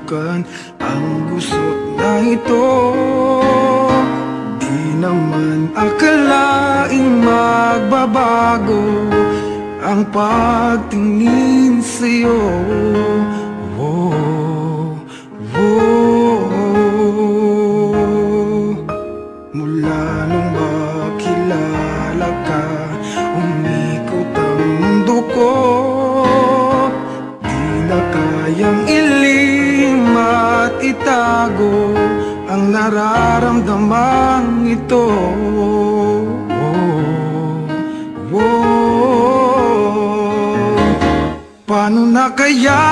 subukan ang gusto na ito. Di naman akalaing magbabago ang pagtingin sa'yo. Oh, oh. Mula nung makilala ka, umikot ang mundo ko. Di na kayang ilim at itago ang nararamdamang ito. Paano na kaya?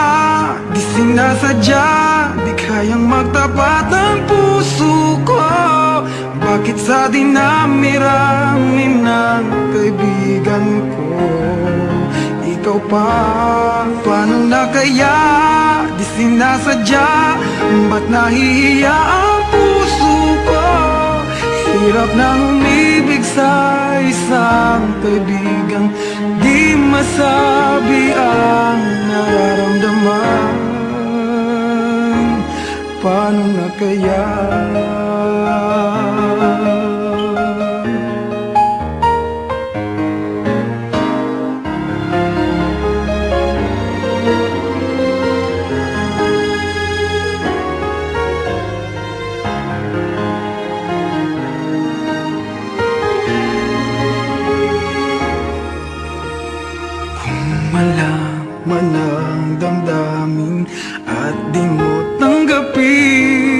Di sinasadya, di kayang magtapat ang puso ko. Bakit sa dinami-rami ng kaibigan ko ikaw pa? Paano na kaya? Di sinasadya, ba't nahihiya ang puso ko? Hirap nang umibig sa isang kaibigang di masabi ang nararamdaman. Paano na kaya? Malaman ang damdamin at di mo tanggapin,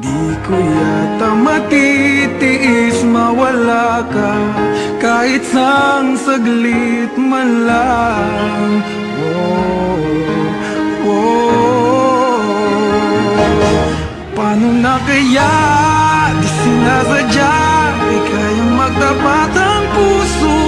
di ko yata matitiis mawala ka kahit sang saglit man lang. Oh, oh. Paano na kaya? Di sinasadya, di kayang magtapat ang puso